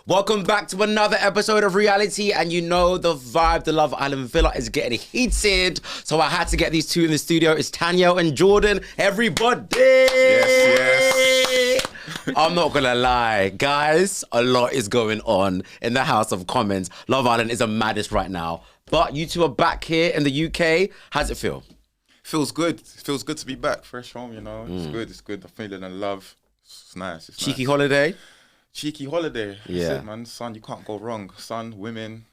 Welcome back to another episode of Reality, and you know the vibe, the Love Island Villa is getting heated, so I had to get these two in the studio. It's Tanyel and Jordan. Everybody! Yes. I'm not gonna lie, guys, a lot is going on in the House of Commons. Love Island is a madness right now, but you two are back here in the UK. How's it feel? Feels good. Feels good to be back, fresh home, you know. It's good, it's good. I'm feeling the love. It's nice. It's Cheeky nice. holiday? Cheeky holiday. Yeah. That's it, man. Son, you can't go wrong. Son, women.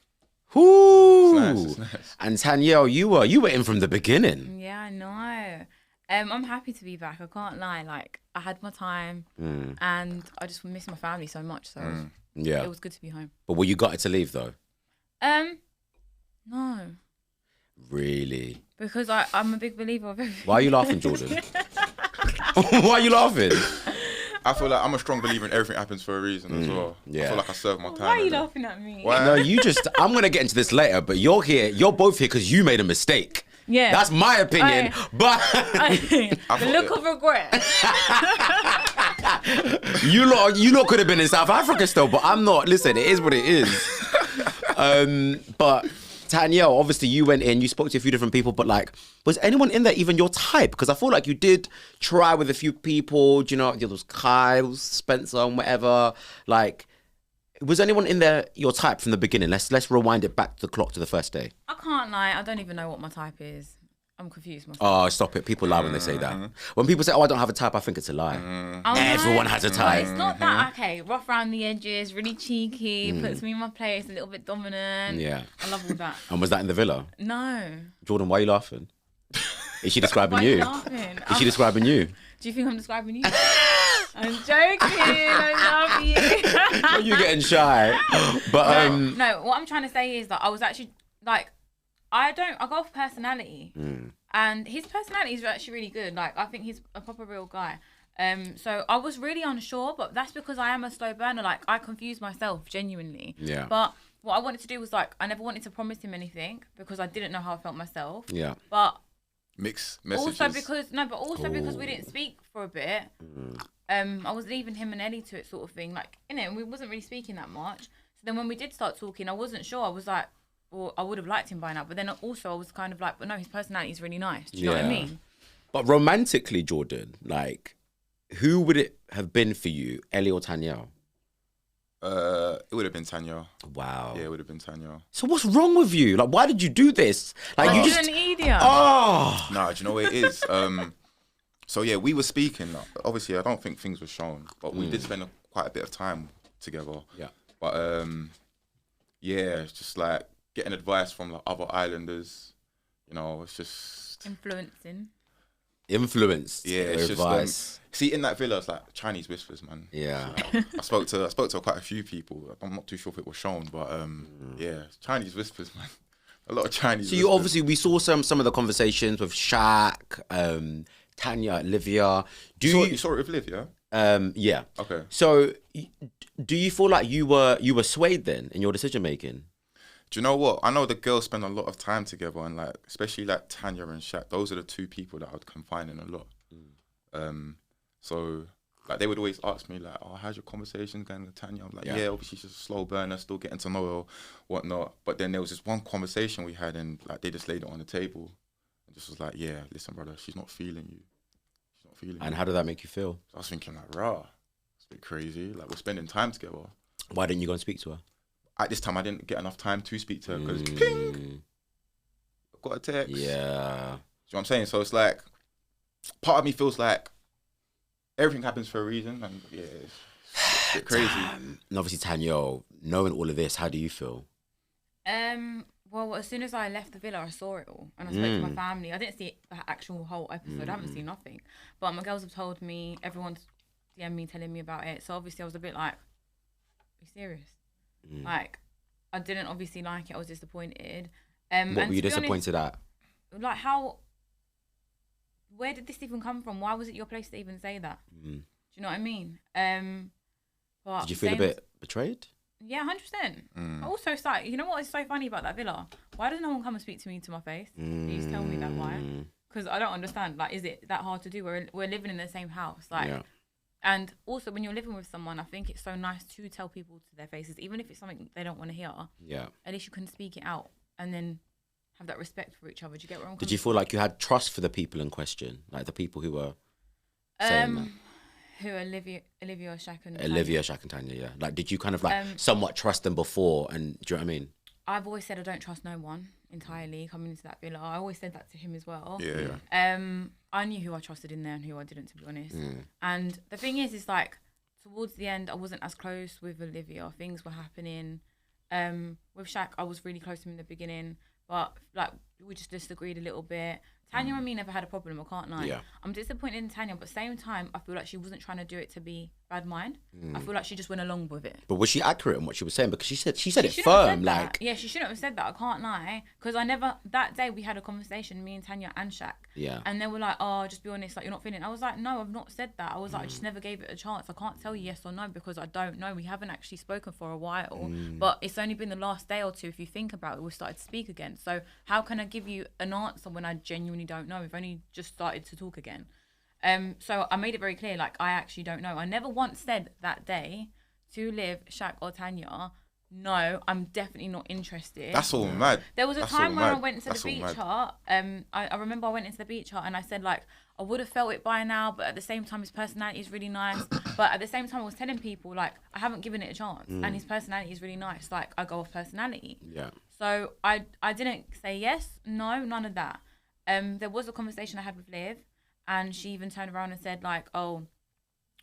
Whoo! It's nice. And Tanyel, you were in from the beginning. Yeah, I know. I'm happy to be back. I can't lie. Like, I had my time and I just miss my family so much. So Yeah. it was good to be home. But were you gutted to leave though? No. Really? Because I'm a big believer of everything. Why are you laughing, Jordan? Why are you laughing? I feel like I'm a strong believer in everything happens for a reason as well. Yeah. I feel like I serve my time. Why are you in it. laughing at me? Why? No, I'm going to get into this later, but you're both here because you made a mistake. Yeah. That's my opinion, but The look of regret. you lot could have been in South Africa still, but I'm not. Listen, it is what it is. But Tanyel, obviously you went in, you spoke to a few different people, but like, was anyone in there even your type? Because I feel like you did try with a few people, do you know, there was Kyle, Spencer, and whatever. Like, was anyone in there your type from the beginning? Let's rewind it back to the clock to the first day. I can't lie. I don't even know what my type is. I'm confused myself. Oh, stop it. People lie when they say that. When people say, oh, I don't have a type, I think it's a lie. Oh, Everyone no. has a But type. it's not that. Okay, rough around the edges, really cheeky, puts me in my place, a little bit dominant. Yeah. I love all that. And was that in the villa? No. Jordan, why are you laughing? Is she describing Why are you? you laughing? Is she describing you? Do you think I'm describing you? I'm joking. I love you. Are you getting shy? But No, what I'm trying to say is that I was actually like, I go off personality, and his personality is actually really good. Like, I think he's a proper real guy. So I was really unsure, but that's because I am a slow burner. Like, I confuse myself genuinely. Yeah. But what I wanted to do was like, I never wanted to promise him anything because I didn't know how I felt myself. yeah. But Mixed messages. also because we didn't speak for a bit. I was leaving him and Ellie to it, sort of thing. Like, we wasn't really speaking that much. So then when we did start talking, I wasn't sure. I was like, well, I would have liked him by now. But then also I was kind of like, but no, his personality is really nice. Do you know what I mean? But romantically, Jordan, like, who would it have been for you, Ellie or Tanyel? It would have been Tanyel. Wow. Yeah, it would have been Tanyel. So what's wrong with you? Like, why did you do this? Like, I you didn't just... idiot. Oh. Nah, do you know what it is? So yeah, we were speaking. Obviously, I don't think things were shown, but we did spend quite a bit of time together. Yeah. But yeah, it's just like getting advice from like other islanders. You know, it's just Influenced. yeah, it's advice. just see in that villa, it's like Chinese whispers, man. Yeah. Like, I spoke to quite a few people. I'm not too sure if it was shown, but yeah, Chinese whispers, man. A lot of Chinese. So you whispers. obviously, we saw some of the conversations with Shaq, Tanya, Olivia. You saw it with Liv, yeah? Yeah. Okay. So, do you feel like you were swayed then in your decision making? Do you know what? I know the girls spend a lot of time together, and like especially like Tanya and Shaq. Those are the two people that I would confide in a lot. So like they would always ask me like, "Oh, how's your conversation going with Tanya?" I'm like, "Yeah, obviously she's a slow burner, still getting to know her, whatnot." But then there was this one conversation we had, and like they just laid it on the table, and just was like, "Yeah, listen, brother, she's not feeling you. She's not feeling you." And how did that make you feel? I was thinking like, "Rah, it's a bit crazy. Like we're spending time together." Why didn't you go and speak to her? At this time, I didn't get enough time to speak to her because ping, I got a text. Yeah. Do you know what I'm saying? So it's like, part of me feels like everything happens for a reason, and yeah, it's a bit crazy. And obviously, Tanyel, knowing all of this, how do you feel? Well, as soon as I left the villa, I saw it all, and I spoke to my family. I didn't see the actual whole episode. I haven't seen nothing, but my girls have told me. Everyone's DM'd me telling me about it. So obviously, I was a bit like, "Are you serious?" Like, I didn't obviously like it. I was disappointed. What were you disappointed at? Like, where did this even come from? Why was it your place to even say that? Do you know what I mean? But Did you feel a bit betrayed? Yeah, 100%. Also, it's like, you know what is so funny about that villa? Why does no one come and speak to me to my face? Please tell me that why. Because I don't understand. Like, is it that hard to do? We're living in the same house. Like, And also, when you're living with someone, I think it's so nice to tell people to their faces, even if it's something they don't want to hear. Yeah. At least you can speak it out and then have that respect for each other. Do you get what I'm Did you feel like you had trust for the people in question, like the people who were saying that? Who Olivia, Shaq and Olivia, Shaq and Tanya, yeah. Like, did you kind of like somewhat trust them before? And do you know what I mean? I've always said I don't trust no one entirely coming into that villa. I always said that to him as well. Yeah. I knew who I trusted in there and who I didn't, to be honest. And the thing is like, towards the end, I wasn't as close with Olivia. Things were happening. With Shaq, I was really close to him in the beginning, but like we just disagreed a little bit. Tanya and me never had a problem, I can't lie. Yeah. I'm disappointed in Tanya, but at the same time, I feel like she wasn't trying to do it to be bad mind. I feel like she just went along with it. But was she accurate in what she was saying? Because she said it shouldn't have firm, said that. like... Yeah, she shouldn't have said that, I can't lie. Because that day we had a conversation, me and Tanya and Shaq. Yeah. And they were like, oh, just be honest, like, you're not feeling it. I was like, no, I've not said that. I was like, I just never gave it a chance. I can't tell you yes or no because I don't know. We haven't actually spoken for a while. But it's only been the last day or two, if you think about it, we've started to speak again. So how can I give you an answer when I genuinely don't know? We've only just started to talk again. So I made it very clear, like, I actually don't know. I never once said that day to Liv, Shaq or Tanya, no, I'm definitely not interested. That's all mad. There was a time where I went into the beach hut. I remember I went into the beach hut and I said, like, I would have felt it by now, but at the same time, his personality is really nice. But at the same time, I was telling people, like, I haven't given it a chance. And his personality is really nice. Like, I go off personality. Yeah. So I didn't say yes, no, none of that. There was a conversation I had with Liv, and she even turned around and said, like, oh,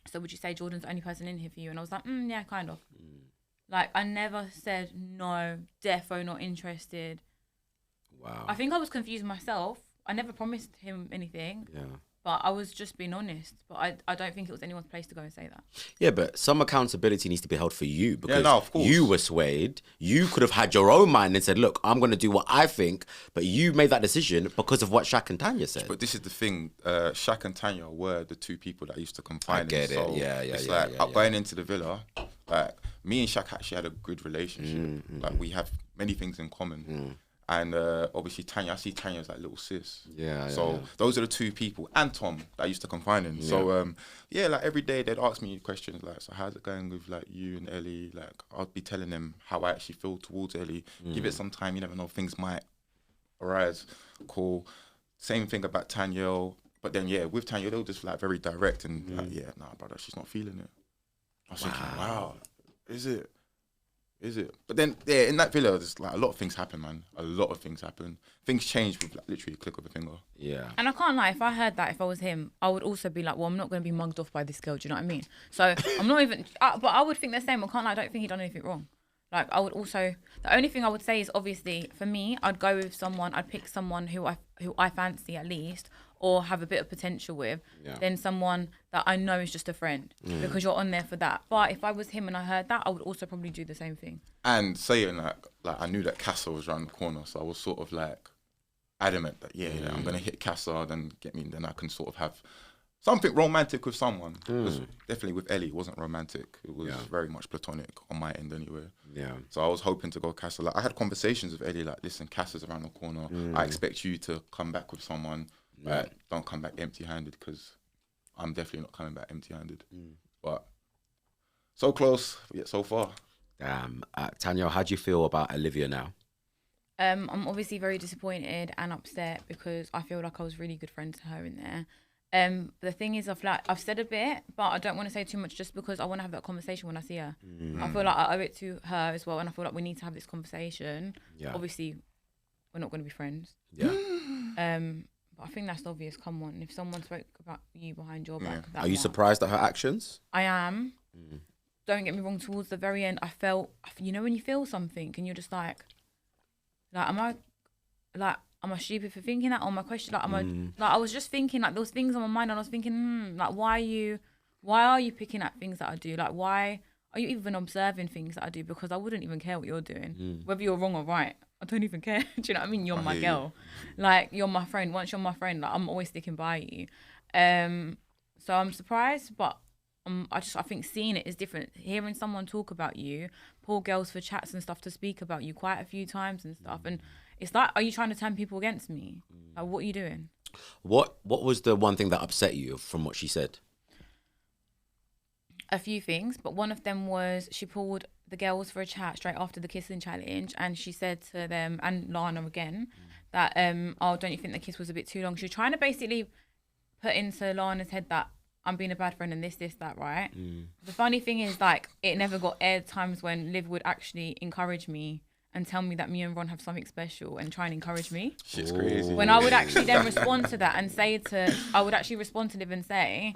so would you say Jordan's the only person in here for you? And I was like, yeah, kind of. Like, I never said no, defo not interested. Wow. I think I was confused myself. I never promised him anything. Yeah. But I was just being honest. But I don't think it was anyone's place to go and say that. Yeah, but some accountability needs to be held for you because of course. you were swayed. You could have had your own mind and said, look, I'm going to do what I think. But you made that decision because of what Shaq and Tanya said. But this is the thing. Shaq and Tanya were the two people that used to confine I get in. it. So it's going into the villa, like, me and Shaq actually had a good relationship. Like, we have many things in common. And obviously Tanya, I see Tanya as like little sis. So those are the two people, and Tom, that I used to confine in. So like every day they'd ask me questions like, so how's it going with like you and Ellie? Like, I'd be telling them how I actually feel towards Ellie. Give it some time, you never know, things might arise. Cool. Same thing about Tanyel. But then with Tanyel, they were just like very direct and like, nah, brother, she's not feeling it. I was thinking, wow, is it? But then, in that villa, there's like a lot of things happen, man. A lot of things happen. Things change with like, literally a click of a finger. Yeah. And I can't lie, if I heard that, if I was him, I would also be like, well, I'm not going to be mugged off by this girl, do you know what I mean? So I'm not even, but I would think the same. I can't lie, I don't think he'd done anything wrong. Like, I would also, the only thing I would say is obviously, for me, I'd go with someone, I'd pick someone who I fancy at least, or have a bit of potential with, than someone that I know is just a friend, because you're on there for that. But if I was him and I heard that, I would also probably do the same thing. And saying that, like, I knew that Casa was around the corner, so I was sort of like adamant that I'm gonna hit Casa, then I can sort of have something romantic with someone. Definitely with Ellie, it wasn't romantic. It was very much platonic on my end anyway. Yeah. So I was hoping to go Casa. Like, I had conversations with Ellie, like, listen, Casa's around the corner. I expect you to come back with someone. Don't come back empty-handed, because I'm definitely not coming back empty-handed. But so close, yet so far. Tanya, how do you feel about Olivia now? I'm obviously very disappointed and upset because I feel like I was really good friends to her in there. But the thing is, I've said a bit, but I don't want to say too much just because I want to have that conversation when I see her. I feel like I owe it to her as well, and I feel like we need to have this conversation. Obviously, we're not going to be friends. But I think that's obvious. Come on, if someone spoke about you behind your back, are you surprised at her actions? I am. Don't get me wrong. Towards the very end, I felt, you know, when you feel something and you're just like, am I stupid for thinking that? Or my question, I was just thinking, like, there was things on my mind, and I was thinking, like, why are you picking at things that I do? Like, why are you even observing things that I do? Because I wouldn't even care what you're doing, whether you're wrong or right. I don't even care. Do you know what I mean? You're my girl. Like, you're my friend. Once you're my friend, like, I'm always sticking by you. So I'm surprised, but I think seeing it is different. Hearing someone talk about you, poor girls for chats and stuff to speak about you quite a few times and stuff, and it's like, are you trying to turn people against me? Like, what are you doing? 'What was the one thing that upset you from what she said? I think the thing is, I feel like I've said a bit, but I don't want to say too much just because I want to have that conversation when I see her. What was the one thing that upset you from what she said? 'What was the one thing that upset you from what she said? A few things, but one of them was she pulled the girls for a chat straight after the kissing challenge, and she said to them, and Lana again, that oh, don't you think the kiss was a bit too long? She was trying to basically put into Lana's head that I'm being a bad friend and this, that, right? The funny thing is, like, it never got aired times when Liv would actually encourage me and tell me that me and Ron have something special and try and encourage me. Shit's crazy. When I would actually then respond to that and I would actually respond to Liv and say,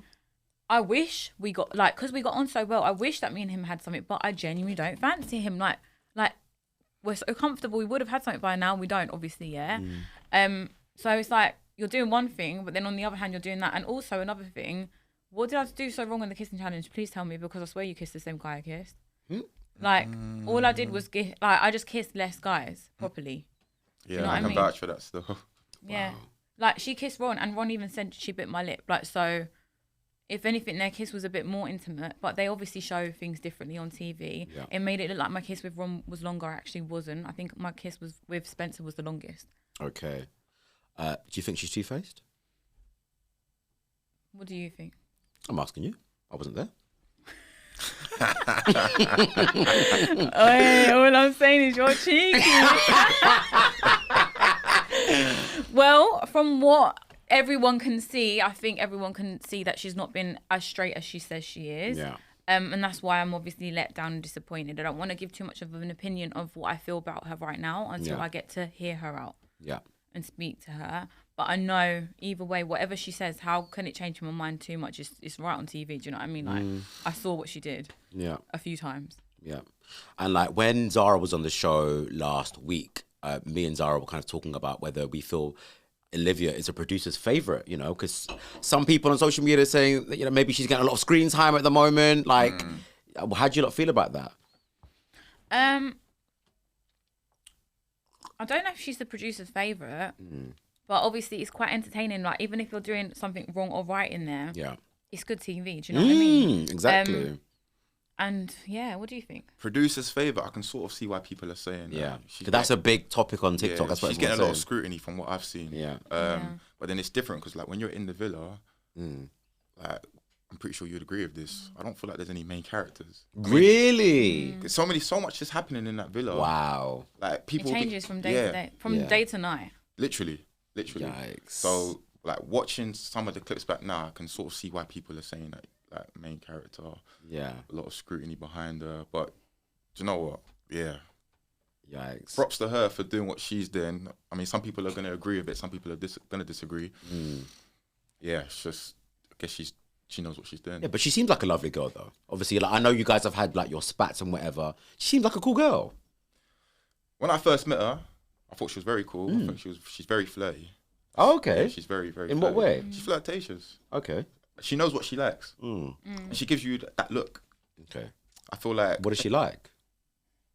I wish we got, like, because we got on so well, I wish that me and him had something, but I genuinely don't fancy him. Like we're so comfortable, we would have had something by now, we don't, obviously, yeah? So it's like, you're doing one thing, but then on the other hand, you're doing that. And also another thing, what did I do so wrong in the kissing challenge? Please tell me, because I swear you kissed the same guy I kissed. Like, all I did was, I just kissed less guys, properly. Yeah, you know I what can vouch for that stuff. Yeah. Like, she kissed Ron, and Ron even said she bit my lip. Like, so... If anything, their kiss was a bit more intimate, but they obviously show things differently on TV. Yeah. It made it look like my kiss with Ron was longer. Actually, wasn't. I think my kiss was with Spencer was the longest. Okay. Do you think she's two-faced? What do you think? I'm asking you. I wasn't there. All I'm saying is you're cheeky. Well, from what everyone can see, I think everyone can see that she's not been as straight as she says she is. Yeah. And that's why I'm obviously let down and disappointed. I don't want to give too much of an opinion of what I feel about her right now until I get to hear her out. Yeah. And speak to her. But I know either way, whatever she says, how can it change my mind too much? It's right on TV. Do you know what I mean? Like, I saw what she did. Yeah. A few times. Yeah. And like when Zara was on the show last week, me and Zara were kind of talking about whether we feel Olivia is a producer's favorite, you know, because some people on social media are saying that, you know, maybe she's getting a lot of screen time at the moment. Like, how do you lot feel about that? I don't know if she's the producer's favorite, but obviously it's quite entertaining. Like, even if you're doing something wrong or right in there, it's good TV. Do you know what I mean? Exactly. And yeah, what do you think? Producer's favourite, I can sort of see why people are saying that. Yeah, that's a big topic on TikTok. Yeah, that's what she's getting a lot of scrutiny from what I've seen. Yeah. But then it's different because like when you're in the villa, like I'm pretty sure you'd agree with this. I don't feel like there's any main characters. Really? So much is happening in that villa. Wow. Like people. It changes from day to day, from day to night. Literally. Yikes. So like watching some of the clips back now, I can sort of see why people are saying that. Like main character, a lot of scrutiny behind her, but do you know what? Yeah, yikes. Props to her for doing what she's doing. I mean, some people are going to agree with it, some people are going to disagree. Yeah, it's just I guess she knows what she's doing. Yeah, but she seems like a lovely girl, though. Obviously, like I know you guys have had like your spats and whatever. She seems like a cool girl. When I first met her, I thought she was very cool. I think she's very flirty. Oh, okay. Yeah, she's very, very. In flirty. what way? She's flirtatious. Okay. She knows what she likes. And she gives you that look. Okay. I feel like... What does she like?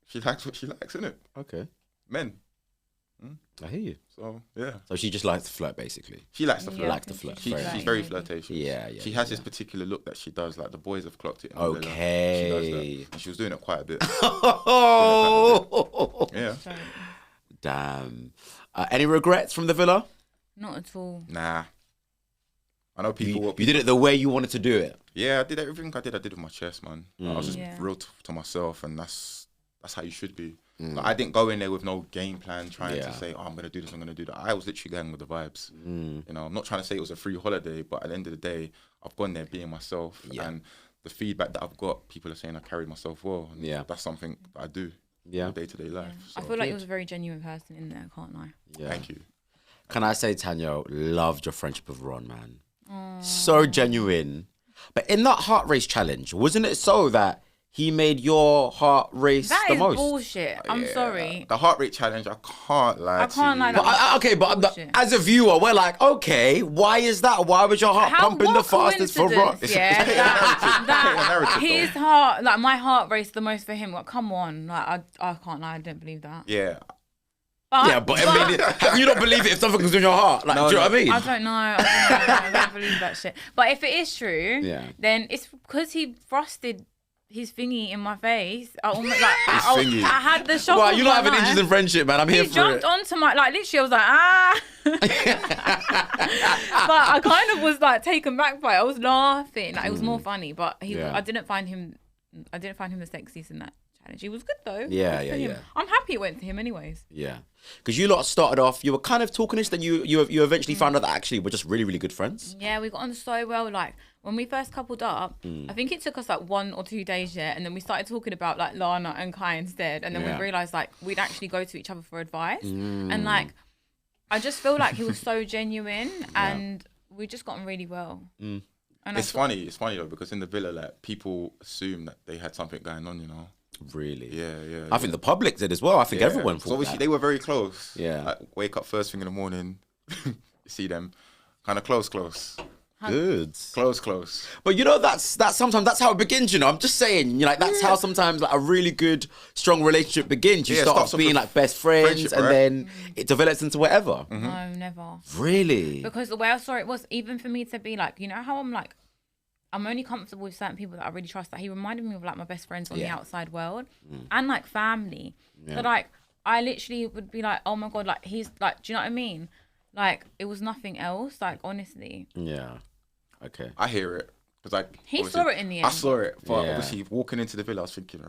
She likes what she likes, innit? Okay. Men. I hear you. So, yeah. So she just likes to flirt, basically. She likes to flirt. Likes to flirt. She's very flirtatious. Yeah. She has this particular look that she does. Like, the boys have clocked it. Okay. She does that. And she was doing it quite a bit. Yeah. Sorry. Damn. Any regrets from the villa? Not at all. Nah. I know people... You did it the way you wanted to do it. Yeah, I did everything I did with my chest, man. I was just real to myself, and that's how you should be. Like, I didn't go in there with no game plan trying to say, oh, I'm going to do this, I'm going to do that. I was literally going with the vibes. You know, I'm not trying to say it was a free holiday, but at the end of the day, I've gone there being myself. And the feedback that I've got, people are saying I carried myself well. And that's something that I do in day-to-day life. So. I feel like you was a very genuine person in there, can't lie. Yeah. Thank you. Can I say, Tanyel, loved your friendship with Ron, man. So genuine. But in that heart race challenge, wasn't it so that he made your heart race the most? That is bullshit. I'm sorry. The heart rate challenge, I can't lie to you. But as a viewer, we're like, okay, why is that? Why was your heart pumping the fastest for Ron? His heart, like my heart raced the most for him. Like, come on, like I can't lie, I don't believe that. Yeah. But I mean, how can you not believe it if something was in your heart? Like, do you know what I mean? I don't know. I don't believe that shit. But if it is true, then it's because he thrusted his thingy in my face. I almost like thingy. I had the shock. Well, of you my not having life. interest in friendship, man. I'm here He for jumped it. onto my literally. I was like but I kind of was like taken back by it. I was laughing. Like, it was more funny, but I didn't find him the sexiest in that challenge. He was good though. Yeah, Good yeah, for him. yeah. I'm happy it went to him anyways. Yeah, because you lot started off. You were kind of talking-ish, then you eventually found out that actually we're just really, really good friends. Yeah, we got on so well. Like when we first coupled up, I think it took us like 1 or 2 days, and then we started talking about like Lana and Kai instead, and then we realized like we'd actually go to each other for advice, and like I just feel like he was so genuine, and we just got on really well. And It's funny though, because in the villa, like people assume that they had something going on, you know. Really? Yeah. I think the public did as well. I think everyone thought So obviously that. they were very close. Yeah. Like, wake up first thing in the morning, you see them, kind of close. Good. Close. But you know, that's sometimes that's how it begins. You know, I'm just saying. You know, like that's how sometimes like a really good, strong relationship begins. You start off being like best friends, and then it develops into whatever. No, never. Really? Because the way I saw it was, even for me to be like, you know how I'm only comfortable with certain people that I really trust. Like he reminded me of like my best friends on the outside world and like family. So like I literally would be like, oh my God, like he's like, do you know what I mean? Like it was nothing else. Like honestly. Yeah. Okay. I hear it. He saw it in the end. I saw it, but obviously walking into the villa, I was thinking,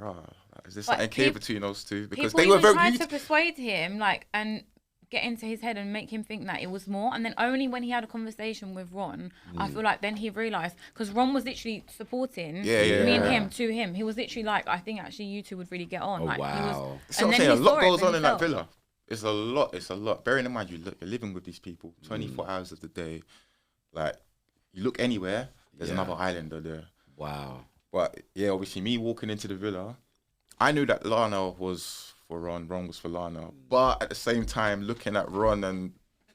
is there something clear between those two? Because they were very. Trying to persuade him, like, and get into his head and make him think that it was more. And then only when he had a conversation with Ron, I feel like then he realised, because Ron was literally supporting me and him to him. He was literally like, I think actually you two would really get on. Oh, like, wow. He was, So I'm saying a lot goes on in that villa. It's a lot. Bearing in mind, you're living with these people 24 hours of the day. Like, you look anywhere, there's another islander there. Wow. But yeah, obviously me walking into the villa, I knew that Lana was for Ron was for Lana. But at the same time, looking at Ron and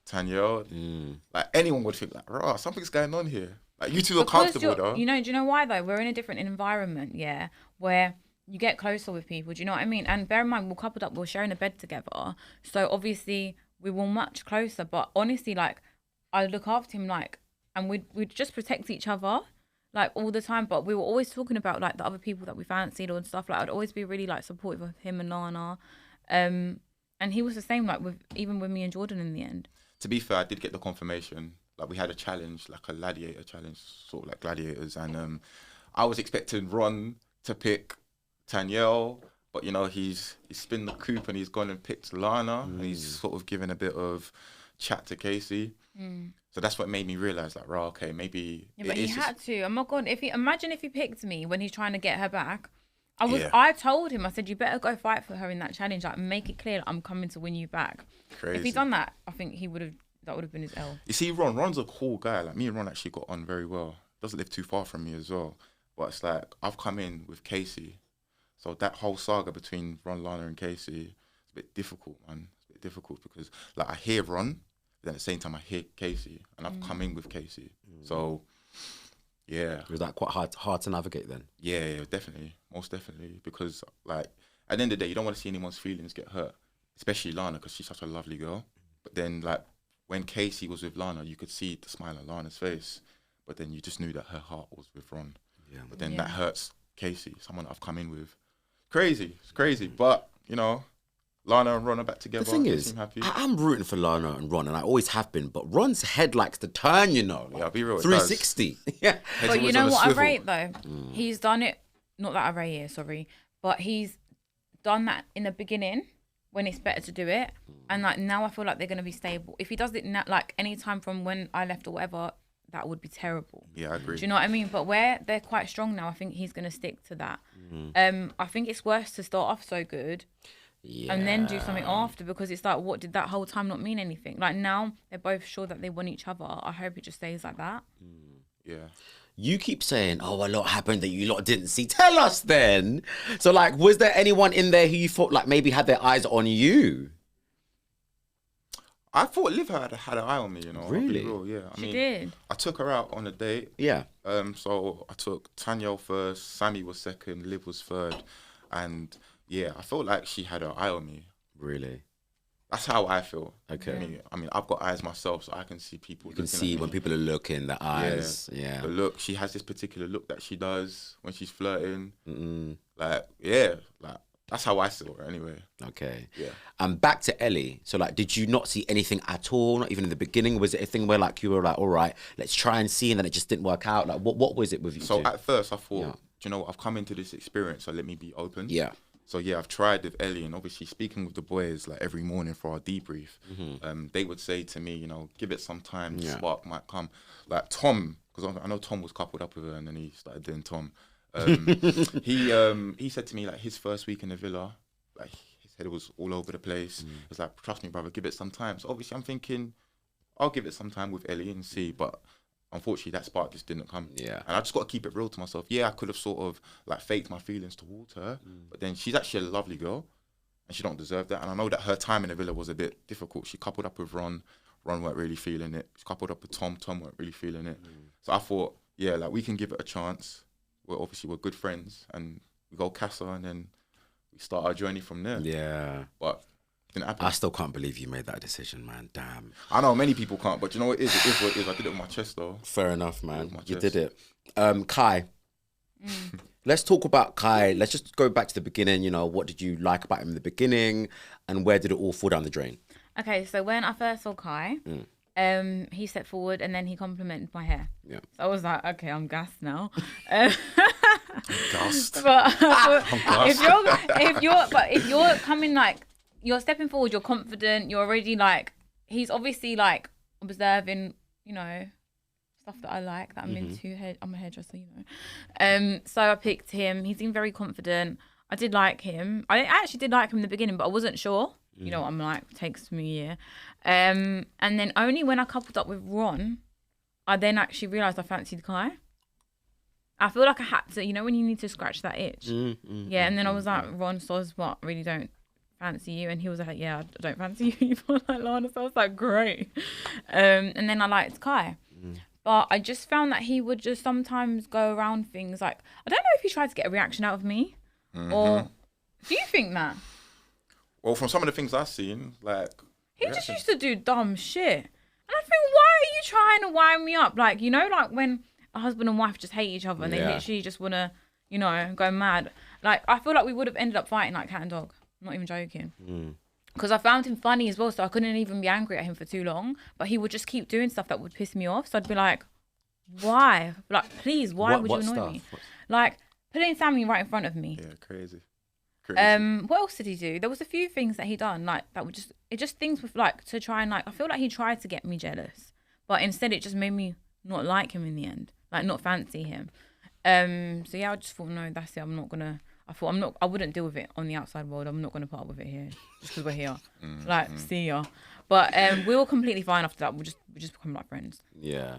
Tanyel, like anyone would think like, "Rah, something's going on here." Like you two are comfortable though. You know, do you know why though? We're in a different environment, where you get closer with people. Do you know what I mean? And bear in mind, we're coupled up, we're sharing a bed together. So obviously we were much closer. But honestly, like I look after him, like, and we'd just protect each other, like all the time. But we were always talking about like the other people that we fancied or stuff. Like I'd always be really like supportive of him and Lana, and he was the same like even with me and Jordan in the end. To be fair, I did get the confirmation. Like we had a challenge, like a gladiator challenge, sort of like gladiators, and I was expecting Ron to pick Tanyel, but you know he's spun the coupe and he's gone and picked Lana, and he's sort of given a bit of chat to Casey. So that's what made me realise, like, right, okay, maybe. Yeah, but he had to. Oh my God! Imagine if he picked me when he's trying to get her back. I told him, I said, you better go fight for her in that challenge. Like, make it clear that I'm coming to win you back. Crazy. If he'd done that, I think that would have been his L. You see, Ron's a cool guy. Like me and Ron actually got on very well. Doesn't live too far from me as well. But it's like I've come in with Casey, so that whole saga between Ron, Lana, and Casey is a bit difficult, man. It's a bit difficult because like I hear Ron, but then at the same time I hear Casey, and I've come in with Casey. So yeah, Was that quite hard to navigate then? yeah, definitely, most definitely, because like at the end of the day, you don't want to see anyone's feelings get hurt, especially Lana because she's such a lovely girl. But then like when Casey was with Lana, you could see the smile on Lana's face, but then you just knew that her heart was with Ron. Yeah. But then that hurts Casey, someone I've come in with. It's crazy. But, you know, Lana and Ron are back together. The thing is, I'm rooting for Lana and Ron, and I always have been, but Ron's head likes to turn, you know. Like, yeah, I'll be real. 360. Yeah. But you know what I rate, though? He's done it, not that I rate here, sorry, but he's done that in the beginning when it's better to do it. And like now I feel like they're going to be stable. If he does it now, like any time from when I left or whatever, that would be terrible. Yeah, I agree. Do you know what I mean? But where they're quite strong now, I think he's going to stick to that. I think it's worse to start off so good and then do something after, because it's like, what did that whole time not mean anything? Like now they're both sure that they want each other. I hope it just stays like that. Yeah. You keep saying, oh, a lot happened that you lot didn't see. Tell us then. So like, was there anyone in there who you thought like maybe had their eyes on you? I thought Liv had an eye on me, you know. Really? Yeah. She did. I took her out on a date. Yeah. So I took Tanyel first, Sammy was second, Liv was third. And yeah, I felt like she had her eye on me. Really? That's how I feel. Okay. I mean, I've got eyes myself, so I can see people. You can see when people are looking, the eyes. Yeah. The look. She has this particular look that she does when she's flirting. Like, that's how I saw her anyway. Okay. Yeah. And back to Ellie. So, like, did you not see anything at all? Not even in the beginning? Was it a thing where, like, you were like, all right, let's try and see, and then it just didn't work out? Like, what was it with you So two? at first, I thought, do you know what? I've come into this experience, so let me be open. Yeah. So yeah, I've tried with Ellie, and obviously speaking with the boys like every morning for our debrief, they would say to me, you know, give it some time, the spark might come. Like Tom, because I know Tom was coupled up with her, and then he started doing Tom. He said to me like his first week in the villa, like his head was all over the place. He was like, trust me, brother, give it some time. So obviously I'm thinking, I'll give it some time with Ellie and see, but unfortunately that spark just didn't come. Yeah. And I just got to keep it real to myself. Yeah, I could have sort of like faked my feelings towards her, but then she's actually a lovely girl and she don't deserve that. And I know that her time in the villa was a bit difficult. She coupled up with Ron weren't really feeling it. She coupled up with Tom weren't really feeling it. So I thought, yeah, like we can give it a chance. We're good friends and we go Casa and then we start our journey from there. Yeah. But didn't happen. I still can't believe you made that decision, man. Damn. I know many people can't, but you know what it is? It is what it is. I did it with my chest though. Fair enough, man. You chest. did it. Kai. Let's talk about Kai. Let's just go back to the beginning. You know, what did you like about him in the beginning and where did it all fall down the drain? Okay, so when I first saw Kai, he stepped forward and then he complimented my hair. Yeah. So I was like, okay, I'm gassed now. Gassed. But if you're coming like you're stepping forward, you're confident, you're already like he's obviously like observing, you know, stuff that I like that I'm into. I'm a hairdresser, you know. So I picked him. He seemed very confident. I did like him. I actually did like him in the beginning, but I wasn't sure. You know what I'm like, takes me a year. And then only when I coupled up with Ron, I then actually realised I fancied Kai. I feel like I had to, you know, when you need to scratch that itch. And then I was like, Ron Soz, what, really don't fancy you? And he was like, yeah, I don't fancy you either, like Lana. So I was like, great. And then I liked Kai. But I just found that he would just sometimes go around things like, I don't know if he tried to get a reaction out of me. Or do you think that? Well, from some of the things I've seen, like he just used to do dumb shit. And I think, why are you trying to wind me up? Like, you know, like when a husband and wife just hate each other and they literally just want to, you know, go mad. Like, I feel like we would have ended up fighting like cat and dog. I'm not even joking. Because I found him funny as well, so I couldn't even be angry at him for too long. But he would just keep doing stuff that would piss me off. So I'd be like, why? Like, please, why would you annoy me? Like, putting Sammy right in front of me. Yeah, crazy. What else did he do? There was a few things that he done like that would just things with like to try and like I feel like he tried to get me jealous, but instead it just made me not like him in the end, like not fancy him. So yeah, I just thought no, that's it. I wouldn't deal with it on the outside world. I'm not gonna put up with it here just because we're here. See ya. But we were completely fine after that. We just become like friends. Yeah.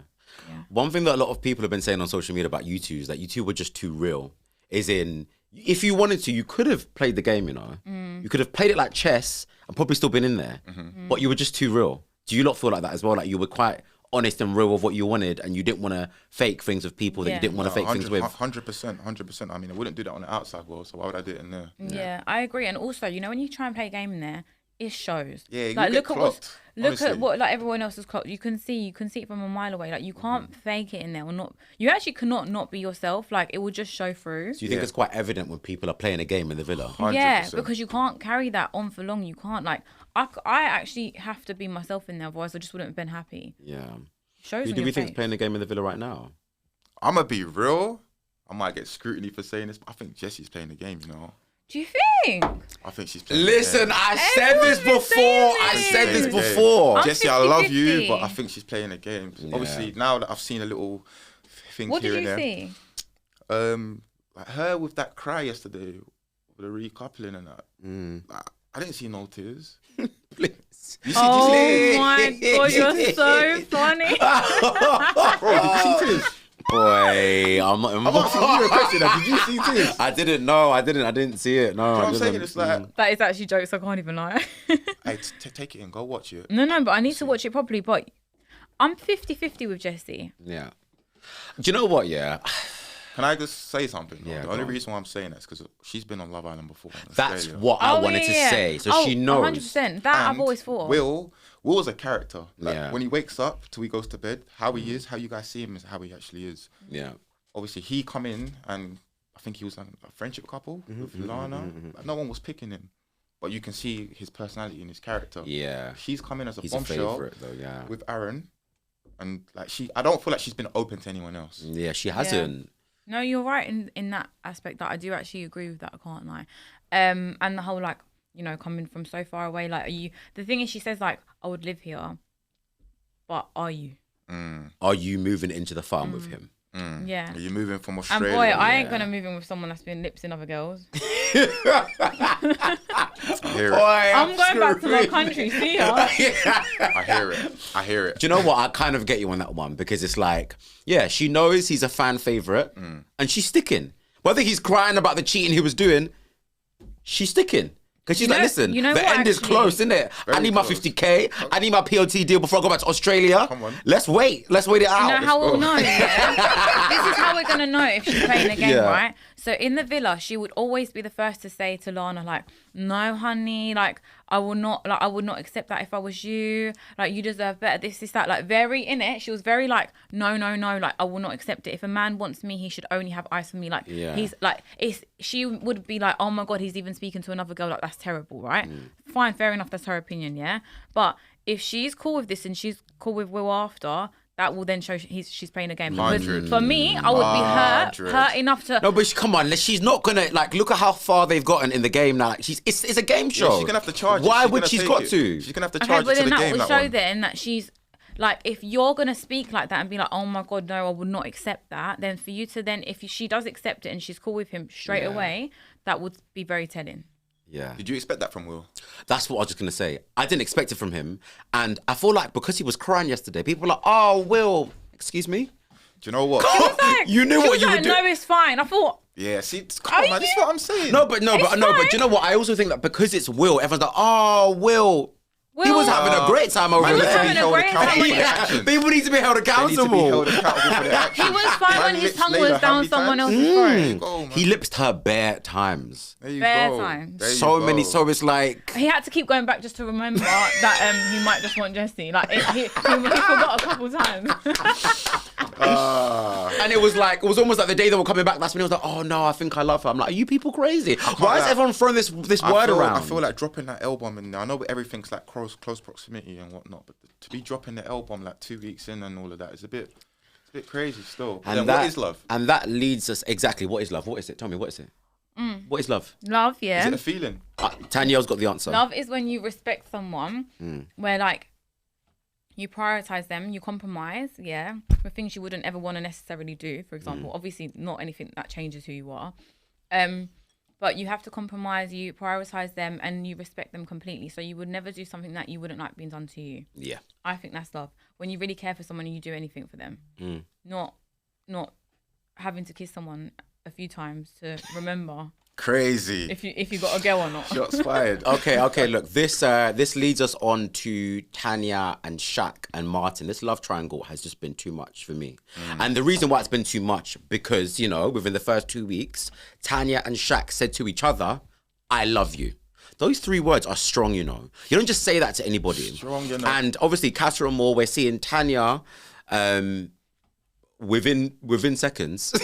One thing that a lot of people have been saying on social media about you two is that you two were just too real. Is in, if you wanted to, you could have played the game, you know. You could have played it like chess and probably still been in there. But you were just too real. Do you not feel like that as well? Like you were quite honest and real of what you wanted and you didn't want to fake things with people that you didn't want to fake things with? 100%. I mean, I wouldn't do that on the outside world, so why would I do it in there? Yeah, I agree. And also, you know, when you try and play a game in there, it shows. Yeah, like look honestly. at what like everyone else is clocked. You can see it from a mile away. Like you can't fake it in there or not. You actually cannot not be yourself. Like it will just show through. So you think it's quite evident when people are playing a game in the villa? 100%. Yeah, because you can't carry that on for long. You can't like I actually have to be myself in there, otherwise I just wouldn't have been happy. Yeah. Shows. Who do we think is playing the game in the villa right now? I'm gonna be real. I might get scrutiny for saying this, but I think Jessie's playing the game. You know. Do you think? I think she's playing. Listen, I said this before. Jessie, I love you, but I think she's playing the game. Obviously, now that I've seen a little thing what here and there. What did you see? Like her with that cry yesterday, with the recoupling and that. Like, I didn't see no tears. Please. Oh my god, you're so funny. Bro, did you see tears? Boy, I'm not asking you a question. Did you see tears? I didn't know. I didn't see it. No, You know what I'm saying? It's like That is actually jokes. I can't even lie. hey, take it in, go watch it. No, but I need to watch it properly. But I'm 50-50 with Jessie. Yeah. Do you know what? Yeah. Can I just say something? Yeah, The go only on. reason why I'm saying that is because she's been on Love Island before. In That's Australia. what I wanted to say. So she knows. 100%. That I've And always thought. Will's a character. Like, Yeah. when he wakes up till he goes to bed, how he is, how you guys see him is how he actually is. Yeah. Obviously, he come in and I think he was like a friendship couple with Lana. Like, no one was picking him. But you can see his personality and his character. Yeah. She's come in as a He's bombshell a favorite though, yeah. with Aaron. And like I don't feel like she's been open to anyone else. Yeah, she hasn't. No, you're right in that aspect. That I do actually agree with that. I can't lie. And the whole like, you know, coming from so far away. Like, are you? The thing is, she says like, I would live here, but are you? Are you moving into the farm with him? Yeah. Are you moving from And Australia? boy, I ain't gonna move in with someone that's been lipsing other girls. I hear it. I'm going back to my country. See ya. I hear it. Do you know what? I kind of get you on that one because it's like, yeah, she knows he's a fan favorite and she's sticking. Whether he's crying about the cheating he was doing, she's sticking. Because she's like, listen, you know the what, end is actually? close, isn't it? I Very need my close. 50K. I need my PLT deal before I go back to Australia. Come on. Let's wait. Let's wait it out. You know how we'll know? Yeah? This is how we're gonna know if she's playing the game, Yeah. right? So in the villa, she would always be the first to say to Lana, like, "No, honey, like I would not accept that if I was you. Like you deserve better. This, that. Like very in it. She was very like, no. Like I will not accept it. If a man wants me, he should only have eyes for me. Like he's like, she would be like, oh my god, he's even speaking to another girl. Like that's terrible, right? Fine, fair enough. That's her opinion, yeah. But if she's cool with this and she's cool with Will after, that will then show she's playing a game. Because 100. for me, I would be hurt enough to. No, but come on, she's not gonna like look at how far they've gotten in the game now. Like, it's a game show. Yeah, she's gonna have to charge. Why She's would gonna she's take got it. to? She's gonna have to Okay, charge but it to then the that game. will That show one. then that she's like, if you're gonna speak like that and be like, oh my god, no, I would not accept that. Then for you to then, if she does accept it and she's cool with him straight away, that would be very telling. Yeah. Did you expect that from Will? That's what I was just gonna say. I didn't expect it from him, and I feel like because he was crying yesterday, people were like, "Oh, Will, excuse me." Do you know what? You knew She what was you like, would do. no, it's fine. I thought, Yeah, see, come on, man. This is what I'm saying. No, but do fine. you know what? I also think that because it's Will, everyone's like, "Oh, Will." He was having a great time over Man, there. he having a great time. accountable for their Yeah, actions. people need to be held They need to be accountable. held accountable for their actions. he was fine Man when his lips tongue laid was how down many someone times? else's There you throat. go, man. He lipsed her bare times. There you Bare go. times. There you So go. many. So it's like. He had to keep going back just to remember that he might just want Jessie. Like he forgot a couple times. And it was almost like the day they were coming back. That's when he was like, "Oh no, I think I love her." I'm like, "Are you people crazy? Why is like- everyone throwing this word around?" I feel like dropping that L-bomb in there. I know everything's like close proximity and whatnot, but to be dropping the L-bomb like 2 weeks in and all of that is a bit crazy still. And then that, what is love? And that leads us exactly. What is love? What is it? Tell me, what is it? What is love? Love, yeah. Is it a feeling? Tanyel's got the answer. Love is when you respect someone, where like you prioritize them, you compromise, yeah, for things you wouldn't ever want to necessarily do. For example, obviously not anything that changes who you are, but you have to compromise. You prioritize them and you respect them completely. So you would never do something that you wouldn't like being done to you. Yeah. I think that's love. When you really care for someone and you do anything for them, not having to kiss someone a few times to remember Crazy. if you got a girl or not. Shots fired. Okay. Look, this leads us on to Tanya and Shaq and Martin. This love triangle has just been too much for me, and the reason why it's been too much because within the first 2 weeks, Tanya and Shaq said to each other, "I love you." Those 3 words are strong, You don't just say that to anybody. Strong, And obviously, Castor and Moore, we're seeing Tanya. Within seconds,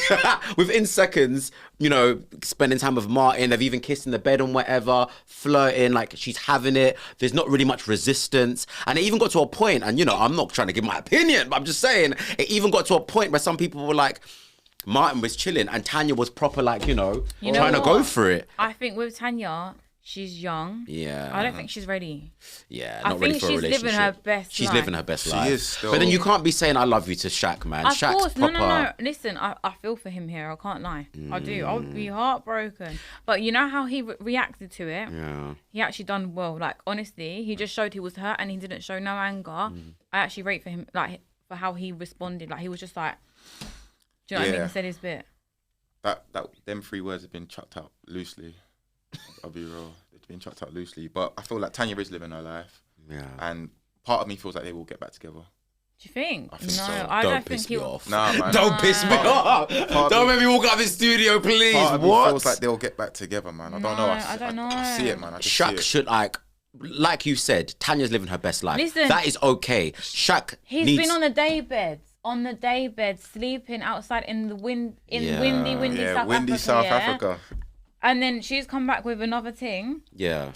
spending time with Martin. They've even kissed in the bed and whatever, flirting, like she's having it. There's not really much resistance. And it even got to a point, and I'm not trying to give my opinion, but I'm just saying, it even got to a point where some people were like, Martin was chilling and Tanya was proper like, trying to go for it. I think with Tanya, she's young. Yeah. I don't think she's ready. Yeah, I not ready think for a she's relationship. living her best She's life. living her best life. is still. But then you can't be saying I love you to Shaq, man. Of Shaq's course, proper. no. Listen, I feel for him here. I can't lie. I do. I would be heartbroken. But you know how he reacted to it? Yeah. He actually done well. Like, honestly, he just showed he was hurt and he didn't show no anger. I actually rate for him, like, for how he responded. Like, he was just like, do you know what I mean? Yeah. He said his bit. Them 3 words have been chucked out loosely. I'll be real. It's been chucked out loosely. But I feel like Tanya is living her life. Yeah. And part of me feels like they will get back together. Do you think? I think No, so. I Don't don't piss think me he'll. off. Nah, man. Don't piss me off. Don't make me walk out of this studio, please. Part of me What? feels like they'll get back together, man. I don't know. I don't know. I see it, man. I just Shaq see it. should like you said, Tanya's living her best life. Listen. That is okay. Shaq He's needs... been on the day bed, sleeping outside in the windy South windy Africa. South yeah? Africa. And then she's come back with another thing. Yeah.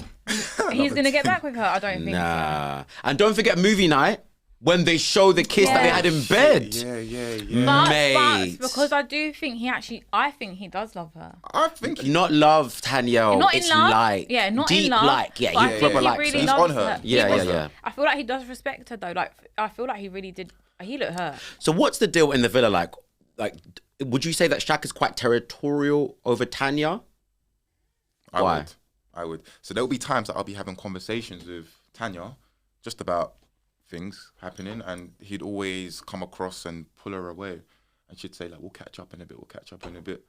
He's gonna get back with her. I don't think so. Nah. And don't forget movie night when they show the kiss that they had in bed. Yeah. Mate. But because I do think I think he does love her. I think Not love, Tanyel. Not in it's love. like Yeah, not deep in love. like. Yeah, but I he think proper he likes really her. He's loves on her. her. Yeah. I feel like he does respect her though. Like I feel like he really did. He looked hurt. So what's the deal in the villa like? Like, would you say that Shaq is quite territorial over Tanya? Why? I would. So there'll be times that I'll be having conversations with Tanya just about things happening, and he'd always come across and pull her away, and she'd say like, "We'll catch up in a bit."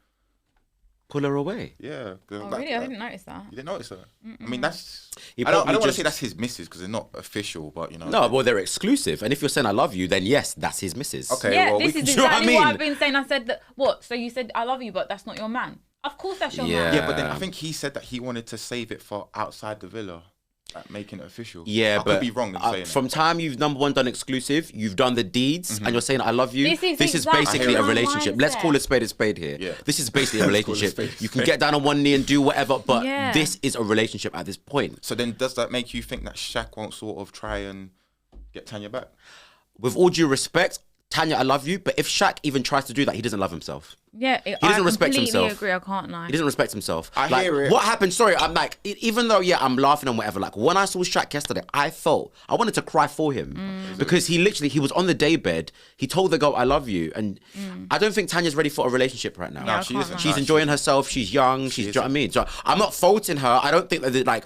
Pull her away. Yeah. Oh really? I didn't notice that. You didn't notice that? I mean, that's. He I don't probably want to just- say that's his missus because they're not official, but you know. No, well, they're exclusive. And if you're saying I love you, then yes, that's his missus. Okay. Yeah, well, this we is can- you know what I exactly what mean? I've been saying. I said that. What? So you said I love you, but that's not your man. Of course, that's your Yeah. man. Yeah, but then I think he said that he wanted to save it for outside the villa, like making it official. Yeah, I but could be wrong in saying from time you've number one done exclusive, you've done the deeds, and you're saying I love you. This is This is exactly basically a my relationship. Let's mindset. call a spade here. Yeah. This is basically a Let's call a relationship. spade a You can spade. get down on one knee and do whatever, but Yeah. this is a relationship at this point. So then, does that make you think that Shaq won't sort of try and get Tanya back? With all due respect, Tanya, I love you, but if Shaq even tries to do that, he doesn't love himself. Yeah, He doesn't respect himself. I completely agree. I can't lie. He doesn't respect himself. I Like, hear it. What happened? Sorry, I'm like, even though, I'm laughing and whatever, like, when I saw Shaq yesterday, I wanted to cry for him. Because he was on the daybed, he told the girl, I love you. And I don't think Tanya's ready for a relationship right now. No, I she can't isn't. lie. She's No, enjoying herself, she's young, do you know what I mean? So I'm not faulting her. I don't think that, like,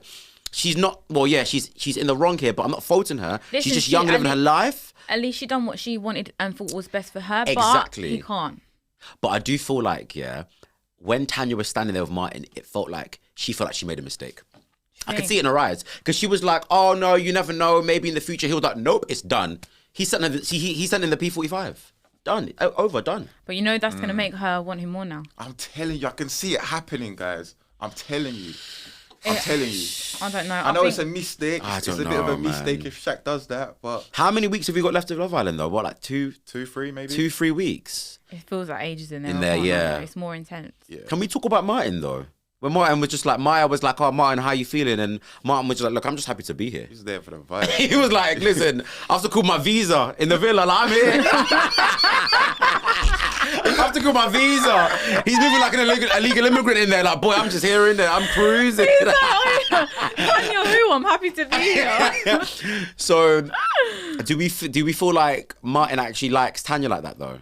she's not, well, yeah, she's in the wrong here, but I'm not faulting her. Listen, She's just young, living her life. At least she done what she wanted and thought was best for her. Exactly. But he can't. But I do feel like, when Tanya was standing there with Martin, it felt like she made a mistake. I could see it in her eyes because she was like, "Oh no, you never know. Maybe in the future he'll like, nope, it's done." He sent in the P45. Done. Over. Done. But you know that's gonna make her want him more now. I'm telling you, I can see it happening, guys. I'm telling you. I don't know. I know it's a mistake. I It's don't a bit of know, a mistake man. if Shaq does that, but How many weeks have we got left of Love Island though? What, like 2, 2-3 maybe. 3 weeks? It feels like ages in there. In I there, can't lie. yeah. It's more intense. Yeah. Can we talk about Martin though? When Martin was just like, Maya was like, "Oh Martin, how you feeling?" And Martin was just like, "Look, I'm just happy to be here." He's there for the vibe. He was like, "Listen, I have to call my visa in the villa. Like, I'm here. I have to call my visa." He's moving like an illegal immigrant in there. Like, boy, I'm just here in there. I'm cruising. Tanya, who? I'm happy to be here. So, do we feel like Martin actually likes Tanya like that though?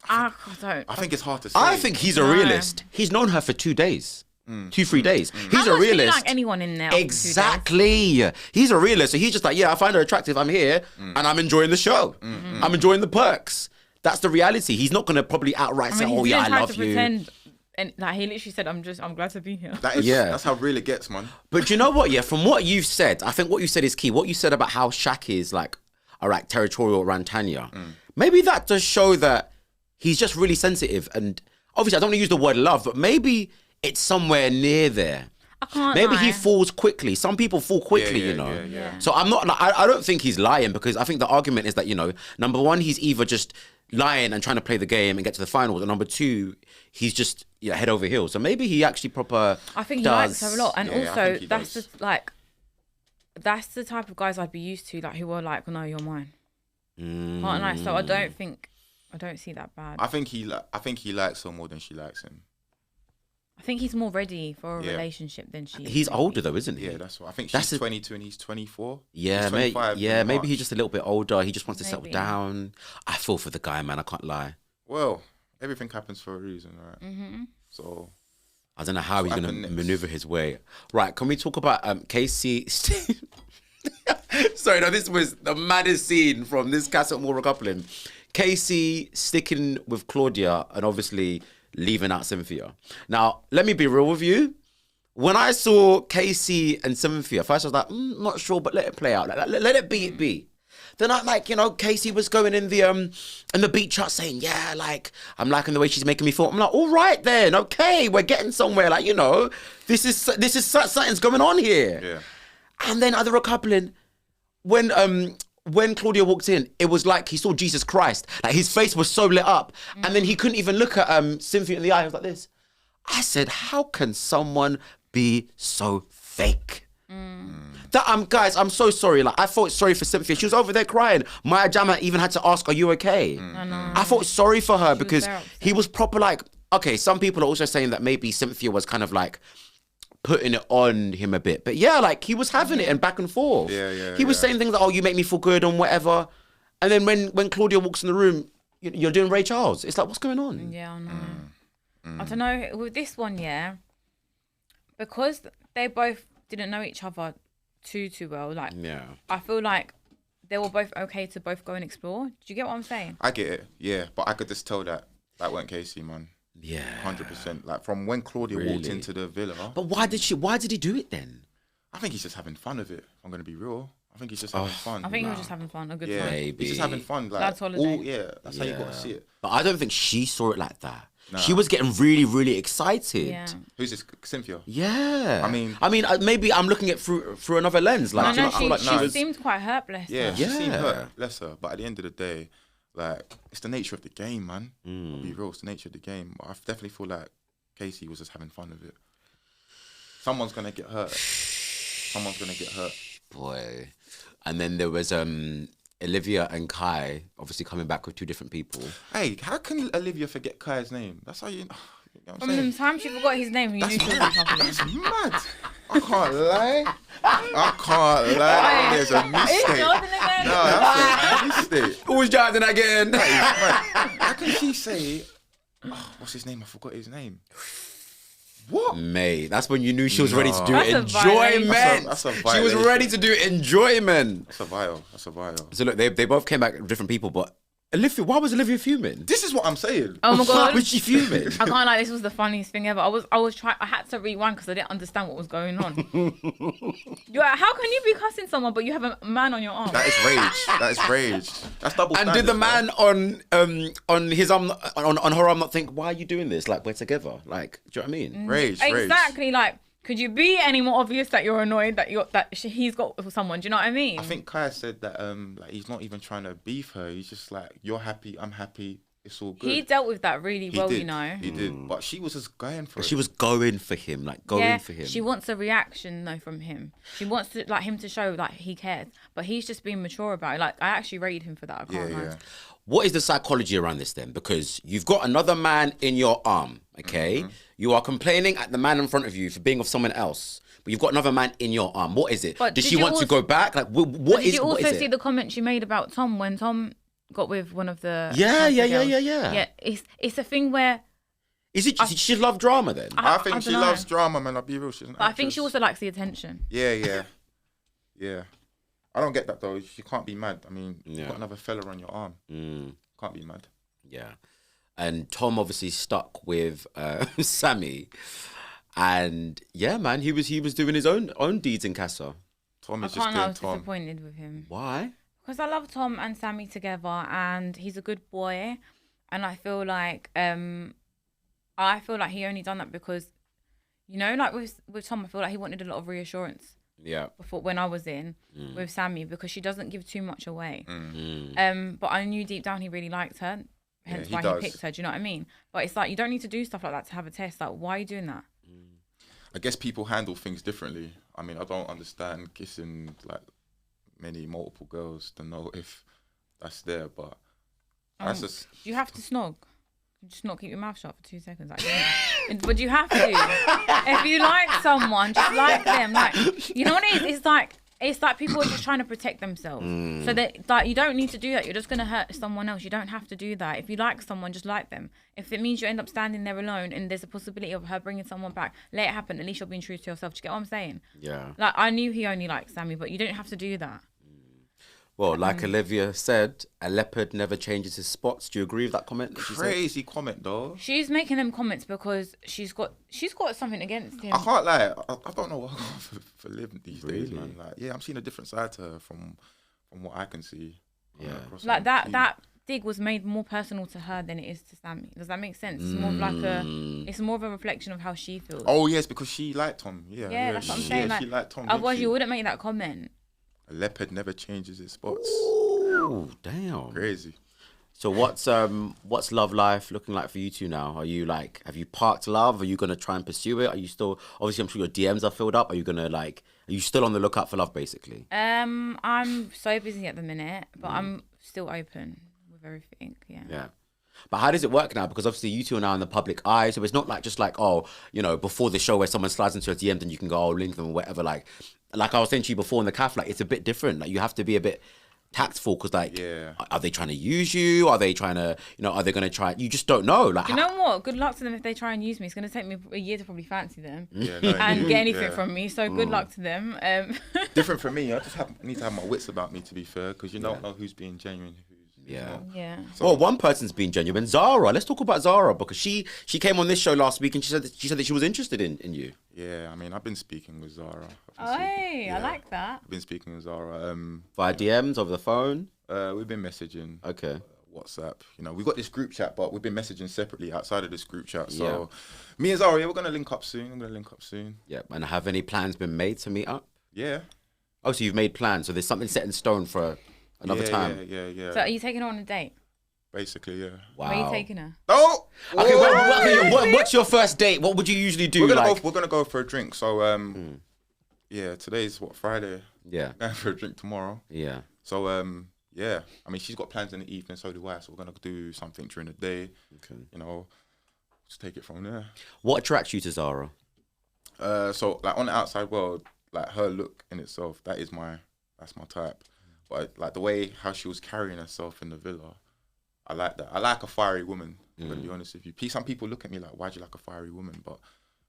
I don't. I think it's hard to say. I think he's a No. realist. He's known her for 2 days. 2-3 days. He's How a much do you realist. like anyone in there? after 2 days? Exactly. He's a realist. So he's just like, yeah, I find her attractive. I'm here and I'm enjoying the show. I'm enjoying the perks. That's the reality. He's not going to probably outright say, I mean, oh, he yeah, I didn't have love to you. pretend. And like he literally said, "I'm glad to be here." that is, Yeah. that's how real it gets, man. But you know what? Yeah, from what you've said, I think what you said is key. What you said about how Shaq is like, all right, territorial around Tanya. Maybe that does show that he's just really sensitive. And obviously, I don't want to use the word love, but maybe it's somewhere near there. I can't. Maybe lie. he falls quickly. Some people fall quickly, Yeah, you know. yeah. So I'm not. Like, I don't think he's lying because I think the argument is that number one, he's either just lying and trying to play the game and get to the finals, and number two, he's just head over heels. So maybe he actually proper. I think he does. likes her a lot, and Yeah, I also think he that's does. just like that's the type of guys I'd be used to, like who are like, "No, you're mine." Can't lie. So I don't see that bad. I think he likes her more than she likes him. I think he's more ready for a Yeah. relationship than she is. He's maybe. older though, isn't he? Yeah, that's what I think. That's She's the- 22 and he's 24. Yeah, He's maybe. 25 Yeah, in maybe he's March. just a little bit older. He just wants to settle Maybe. down. I feel for the guy, man. I can't lie. Well, everything happens for a reason, right? Mm-hmm. So I don't know how he's What going to happened next? maneuver his way. Right, can we talk about Casey? Sorry, no, this was the maddest scene from this Castle Moore coupling. Casey sticking with Claudia and obviously leaving out Cynthia. Now, let me be real with you. When I saw Casey and Cynthia, first I was like, not sure, but let it play out. Let it be. Then I like, you know, Casey was going in the beat chart saying, yeah, like I'm liking the way she's making me feel. I'm like, all right then, okay, we're getting somewhere. Like, you know, this is something's going on here. Yeah. And then there were a couple in when Claudia walked in, it was like he saw Jesus Christ. Like his face was so lit up, and then he couldn't even look at Cynthia in the eye. He was like this. I said, how can someone be so fake? That guys, I'm so sorry. Like I felt sorry for Cynthia. She was over there crying. Maya Jama even had to ask, "Are you okay?" I know. I felt sorry for her She was because very upset. he was proper like. Okay, some people are also saying that maybe Cynthia was kind of like putting it on him a bit, but yeah, like he was having it and back and forth. Yeah, He was saying things like, "Oh, you make me feel good" and whatever. And then when Claudia walks in the room, you're doing Ray Charles. It's like, what's going on? Yeah, I know. I don't know with this one, yeah, because they both didn't know each other too well. Like, Yeah. I feel like they were both okay to both go and explore. Do you get what I'm saying? I get it, yeah, but I could just tell that weren't Casey, man. Yeah. 100%. Like from when Claudia walked Really? into the villa, But why did he do it then? I think he's just having fun with it. I'm gonna be real. I think he's just having fun. I think he was just having fun, a good yeah, time. Maybe. he's just having fun. Like, Dad's holiday. yeah, that's how you gotta see it. But I don't think she saw it like that. Nah. She was getting really, really excited. Yeah. Who's this? Cynthia. Yeah. I mean, maybe I'm looking at it through another lens. Like, I do you know I feel like she was- seemed quite hurt, bless Yeah, her. she seemed Yeah. hurt, bless her. But at the end of the day, like, it's the nature of the game, man. I'll be real, it's the nature of the game. I definitely feel like Casey was just having fun with it. Someone's gonna get hurt. Someone's gonna get hurt. Boy. And then there was Olivia and Kai obviously coming back with two different people. Hey, how can Olivia forget Kai's name? That's how you. You know what I'm From saying? the time she forgot his name, you knew she was properly. That's mad. I can't lie. I can't lie. There's a mistake. Jordan again? No, that's a mistake. Who's Jordan again? That is mad. How can she say, what's his name? I forgot his name. What? Mate, that's when you knew she was ready to do That's a enjoyment. violation. That's a She was violation. ready to do enjoyment. That's a vile. That's a vile. So look, they both came back with different people, but Olivia, why was Olivia fuming? This is what I'm saying. Oh my Why god. was she fuming? I can't lie, this was the funniest thing ever. I was trying. I had to rewind because I didn't understand what was going on. You're like, how can you be cussing someone but you have a man on your arm? That is rage. That is rage. That's double And standard. did the man on his arm on her arm not think, why are you doing this? Like, we're together. Like, do you know what I mean? Rage. Exactly. Like, could you be any more obvious that you're annoyed that he's got with someone? Do you know what I mean? I think Kaya said that like he's not even trying to beef her. He's just like, you're happy, I'm happy, it's all good. he dealt with that really well, did. you know. He did. But she was just going for it. She was going for him, like going for him. She wants a reaction though from him. She wants to him to show like he cares, but he's just being mature about it. Like I actually rated him for that. I can't lie. Yeah. What is the psychology around this then? Because you've got another man in your arm, okay? You are complaining at the man in front of you for being with someone else, but you've got another man in your arm. What is it? But Did did she you want to also- go back? Like, what Did is you also what is see it? the comment she made about Tom when Tom got with one of the Yeah. girls? Yeah, it's a thing where Is it? She just love drama then? I think I she dunno. loves drama, man. I'll be real. She's an but I think she actress. also likes the attention. Yeah. I don't get that though. You can't be mad. I mean, Yeah. you've got another fella on your arm. Can't be mad. Yeah. And Tom obviously stuck with Sammy. And yeah, man, he was doing his own deeds in Casa. Tom I is just can't lie, I doing was Tom. disappointed with him. Why? Because I love Tom and Sammy together, and he's a good boy, and I feel like he only done that because, you know, like with Tom, I feel like he wanted a lot of reassurance Yeah. before when I was in with Sammy because she doesn't give too much away. Mm. But I knew deep down he really liked her, hence he why does. he picked her. Do you know what I mean? But it's like you don't need to do stuff like that to have a test. Like, why are you doing that? I guess people handle things differently. I mean, I don't understand kissing like multiple girls to know if that's there, but that's just Do you have to snog? Just not keep your mouth shut for 2 seconds. Like, but you have to. If you like someone, just like them. Like, you know what it is? It's like people are just trying to protect themselves. So that like you don't need to do that. You're just gonna hurt someone else. You don't have to do that. If you like someone, just like them. If it means you end up standing there alone and there's a possibility of her bringing someone back, let it happen. At least you're being true to yourself. Do you get what I'm saying? Yeah. Like I knew he only liked Sammy, but you don't have to do that. Well, like Olivia said, a leopard never changes his spots. Do you agree with that comment? that she said? crazy comment though. She's making them comments because she's got something against him. I can't lie. I don't know what I'm going for living these days, man. Like, yeah, I'm seeing a different side to her from from what I can see. Yeah. Like that dig was made more personal to her than it is to Sammy. Does that make sense? It's more of like it's more of a reflection of how she feels. Oh yes, because she liked Tom. Yeah, that's what I'm saying. Yeah, like, she liked Tom. Otherwise, you wouldn't make that comment. A leopard never changes its spots. Ooh, damn. Crazy. So what's love life looking like for you two now? Are you like, have you parked love? Are you gonna try and pursue it? Are you still, obviously I'm sure your DMs are filled up. Are you gonna like, are you still on the lookout for love basically? I'm so busy at the minute, but I'm still open with everything. Yeah. Yeah. But how does it work now? Because obviously you two are now in the public eye, so it's not like just like, oh, you know, before the show where someone slides into a DM, then you can go, oh, link them or whatever. Like I was saying to you before in the calf, like it's a bit different. Like you have to be a bit tactful because like, are they trying to use you? Are they trying to, you know, are they going to try? You just don't know. Like, you know what? Good luck to them if they try and use me. It's going to take me a year to probably fancy them and get anything from me. So good luck to them. Different for me. I just need to have my wits about me, to be fair, because you don't know who's being genuine. Yeah. So, well, one person's being genuine. Zara. Let's talk about Zara because she came on this show last week and she said that she was interested in you. Yeah, I mean, I've been speaking with Zara. I like that. I've been speaking with Zara. Via DMs, over the phone? We've been messaging. Okay. WhatsApp. You know, we've got this group chat, but we've been messaging separately outside of this group chat. So me and Zara, we're going to link up soon. Yeah. And have any plans been made to meet up? Yeah. Oh, so you've made plans. So there's something set in stone for another time. Yeah. So are you taking her on a date? Basically, yeah. Wow. Where are you taking her? Oh! Okay, what's your first date? What would you usually do? We're gonna go for a drink. So yeah, today's Friday. Yeah. Going for a drink tomorrow. Yeah. So yeah. I mean, she's got plans in the evening, so do I. So we're gonna do something during the day. Okay. You know, just take it from there. What attracts you to Zara? So like on the outside world, like her look in itself, that's my type. But like the way how she was carrying herself in the villa, I like that. I like a fiery woman. I'm gonna be honest with you. Some people look at me like, why'd you like a fiery woman? But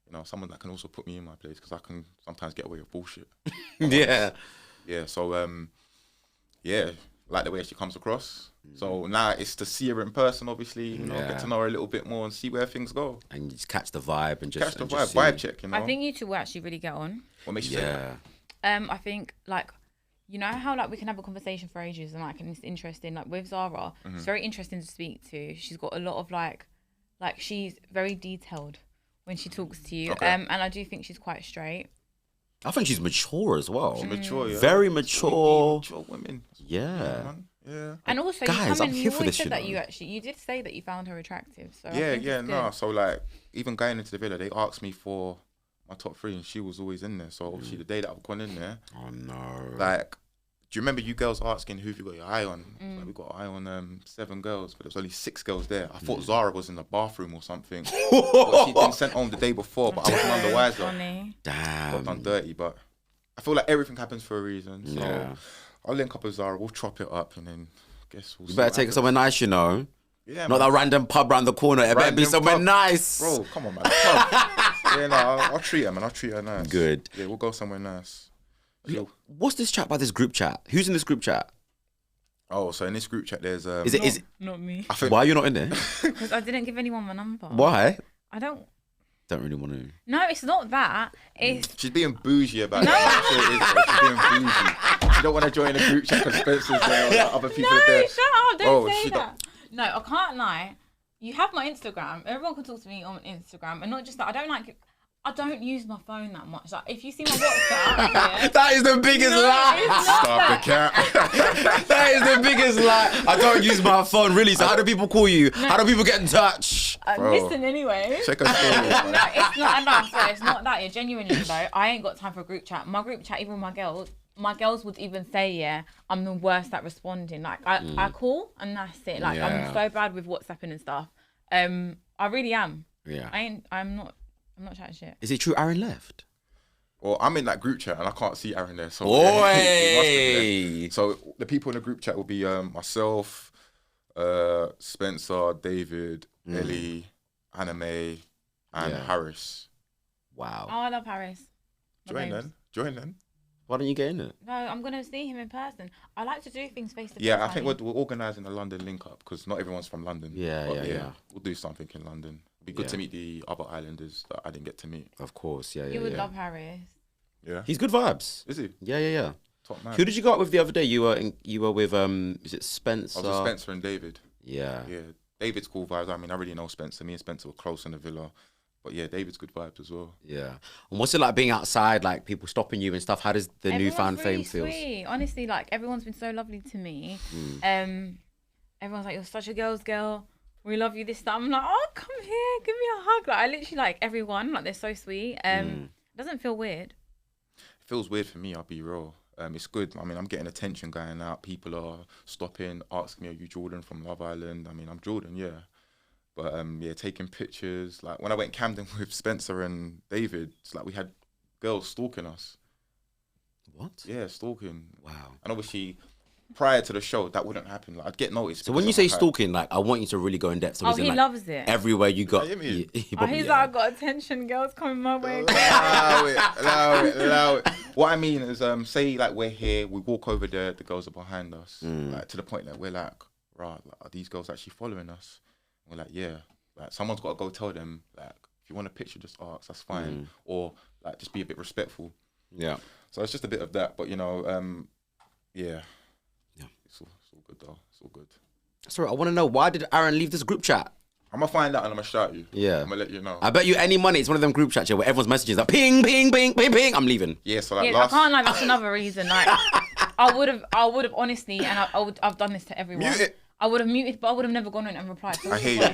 you know, someone that can also put me in my place because I can sometimes get away with bullshit. Yeah. Yeah. So yeah, like the way she comes across. So now it's to see her in person, obviously. You know, get to know her a little bit more and see where things go. And you just catch the vibe and just catch the just vibe check. You know. I think you two will actually really get on. What makes you say that? I think like, you know how like we can have a conversation for ages and like and it's interesting. Like with Zara, it's very interesting to speak to. She's got a lot of like she's very detailed when she talks to you. Okay. And I do think she's quite straight. I think she's mature as well. She's mature, yeah. Very mature. Mature women. Yeah. Man. Yeah. And also, Guys, you I'm here for always this, said you that know. you did say that you found her attractive. So No. So like, even going into the villa, they asked me for my top 3, and she was always in there. So obviously, the day that I've gone in there, Oh no. like, do you remember you girls asking who have you got your eye on? Like, we got an eye on 7 girls, but there was only 6 girls there. I thought Zara was in the bathroom or something. But she'd been sent home the day before, but I wasn't on the wiser. funny. Damn. Got done dirty, but I feel like everything happens for a reason. So Yeah. I'll link up with Zara. We'll chop it up, and then guess we'll. You see better what take it happens. somewhere nice, you know. Yeah, Not man. that random pub round the corner. It better be Random somewhere pub. nice. Bro, come on, man. Yeah, no, I'll treat her, man. I'll treat her nice. Good. Yeah, we'll go somewhere nice. What's this chat about this group chat? Who's in this group chat? Oh, so in this group chat, there's Is it? Not me. I think Why are you not in there? Because I didn't give anyone my number. Why? I don't. Don't really want to. No, it's not that. It's she's being bougie about it. That's what it is, bro. She's being bougie. She don't want to join a group chat because Spencer's there or like, other people no. are there. Shut up! Don't Oh, say she that. No, I can't lie. You have my Instagram. Everyone can talk to me on Instagram, and not just that. I don't use my phone that much. Like, if you see my WhatsApp, yeah, That is the biggest lie. it's not Stop that. the cat. That is the biggest lie. I don't use my phone, really. So how do people call you? How do people get in touch? Bro. Listen anyway. Check her story. No, it's not enough. So it's not that. Yeah, genuinely though, I ain't got time for a group chat. My group chat, even with my girls would even say, yeah, I'm the worst at responding. Like I call and that's it. Like Yeah. I'm so bad with WhatsApping and stuff. I really am. Yeah. I'm not chatting shit. Is it true Aaron left? Well, I'm in that group chat and I can't see Aaron there. So it must be there. So the people in the group chat will be myself, Spencer, David, Ellie, Anime, and Harris. Wow. Oh, I love Paris. Join then. Why don't you get in it? No, I'm gonna see him in person. I like to do things face to face. Yeah, I think we're organising a London link up because not everyone's from London. Yeah, But yeah. We'll do something in London. It'd be good to meet the other islanders that I didn't get to meet. Of course, yeah. You would love Harris. Yeah. He's good vibes. Is he? Yeah. Top man. Who did you go out with the other day? You were with is it Spencer? I was with Spencer and David. Yeah. Yeah. David's cool vibes. I mean, I really know Spencer. Me and Spencer were close in the villa. But yeah, David's good vibes as well. Yeah. And what's it like being outside, like people stopping you and stuff? How does the newfound really fame feel? Sweet. Honestly, like everyone's been so lovely to me. Everyone's like, you're such a girl's girl. We love you, this, that. I'm like, oh, come here, give me a hug. Like, I literally like everyone. Like, they're so sweet. It doesn't feel weird. It feels weird for me, I'll be real. It's good. I mean, I'm getting attention going out. People are stopping, asking me, are you Jordan from Love Island? I mean, I'm Jordan, yeah. But yeah, taking pictures. Like, when I went Camden with Spencer and David, it's like we had girls stalking us. What? Yeah, stalking. Wow. And obviously, prior to the show, that wouldn't happen. Like, I'd get noticed. So when you say stalking, like, I want you to really go in depth. So he loves it. Everywhere you go. Yeah, he's like, I got attention, girls coming my way. Allow it. What I mean is, say, like, we're here, we walk over there, the girls are behind us. Like, to the point that we're like, right, like, are these girls actually following us? We're like, yeah. Like, someone's got to go tell them, like, if you want a picture, just ask, that's fine. Or, like, just be a bit respectful. Yeah. So it's just a bit of that. But, you know, yeah. It's all good, though. It's all good. Sorry, I want to know, why did Aaron leave this group chat? I'm going to find out and I'm going to shout you. Yeah. I'm going to let you know. I bet you any money, it's one of them group chats here where everyone's messages like, ping, ping, ping, ping, ping, I'm leaving. Yeah, so like I can't lie, that's another reason. Like, I would have honestly, and I've done this to everyone. Mute it. I would have muted, but I would have never gone in and replied. I hear you.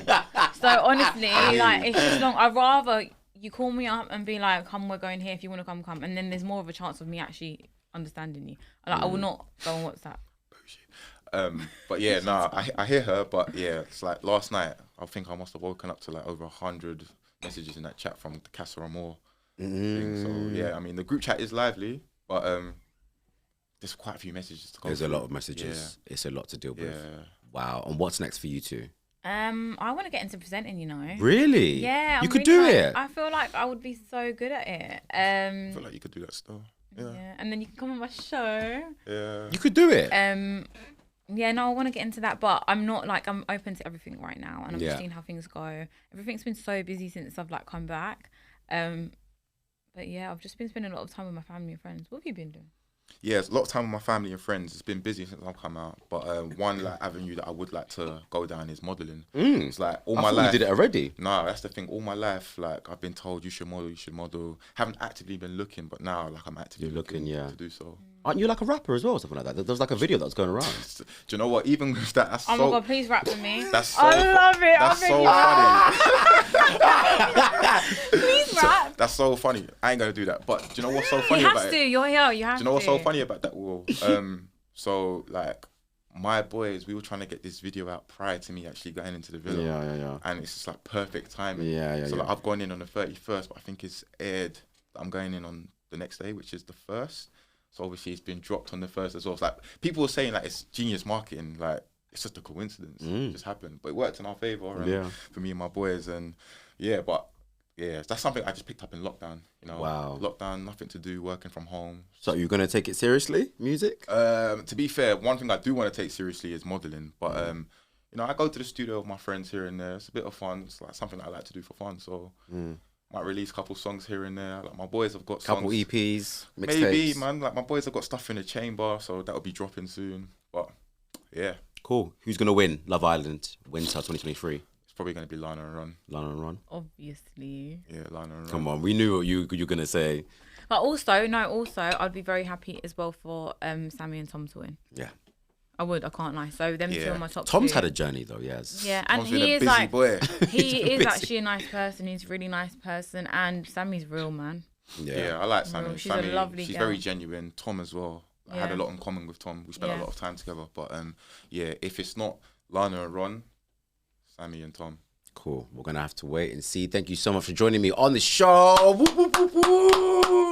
So honestly, like, it's just long. I'd rather you call me up and be like, come, we're going here. If you want to come, come. And then there's more of a chance of me actually understanding you. Like, I will not go on WhatsApp. But yeah, no, I hear her, but yeah, it's like last night, I think I must have woken up to like over 100 messages in that chat from the Casa Amor thing. So yeah, I mean, the group chat is lively, but there's quite a few messages to go There's through. a lot of messages. Yeah. It's a lot to deal with. Yeah. Wow. And what's next for you two? I want to get into presenting, you know. Really? Yeah. You could do it. I feel like I would be so good at it. I feel like you could do that still. Yeah. And then you can come on my show. Yeah. You could do it. Yeah, no, I want to get into that, but I'm not like, I'm open to everything right now, and I'm just Yeah. seeing how things go. Everything's been so busy since I've like come back. But yeah, I've just been spending a lot of time with my family and friends. What have you been doing? Yeah, it's a lot of time with my family and friends. It's been busy since I've come out. But one like avenue that I would like to go down is modelling. Mm. It's like all I my thought life. you did it already. No, that's the thing. All my life, like I've been told you should model, you should model. Haven't actively been looking, but now like I'm actively You're looking, yeah. to do so. Aren't you like a rapper as well or something like that? There was like a video that was going around. Do you know what? Even with that, that's Oh so. my God, please rap for me. That's so. I love it. That's so funny. Please rap. That's so funny. I ain't gonna do that. But do you know what's so funny You about have it? to. You're here. You have to. Do you know what's so funny about that, Will? So like my boys, we were trying to get this video out prior to me actually going into the villa. Yeah. And it's just like perfect timing. Yeah. So like I've gone in on the 31st, but I think it's aired that I'm going in on the next day, which is the 1st. So obviously it's been dropped on the 1st as well. It's like people were saying like it's genius marketing, like it's just a coincidence. It just happened. But it worked in our favour and for me and my boys, and that's something I just picked up in lockdown. You know, Wow. Lockdown, nothing to do, working from home. So you're going to take it seriously, music? To be fair, one thing I do want to take seriously is modelling. But, you know, I go to the studio with my friends here and there. It's a bit of fun. It's like something that I like to do for fun. So might release a couple songs here and there. Like my boys have got Couple songs. EPs, mixtapes. Maybe, man. Like my boys have got stuff in the chamber. So that'll be dropping soon. But, yeah. Cool. Who's going to win Love Island Winter 2023? It's probably going to be Lana and Ron. Lana and Ron? Obviously. Yeah, Lana and Ron. Come on, we knew what you were going to say. But also, I'd be very happy as well for Sammy and Tom to win. Yeah. I would. I can't lie. So them two are my top Tom's two. had a journey though, yes. Yeah, and Tom's been he a is busy like boy. he is actually a nice person. He's a really nice person, and Sammy's real, man. Yeah, I like Sammy. She's a lovely She's girl. very genuine. Tom as well. I had a lot in common with Tom. We spent a lot of time together. But if it's not Lana and Ron, Sammy and Tom. Cool. We're going to have to wait and see. Thank you so much for joining me on the show. Woo, woo, woo, woo.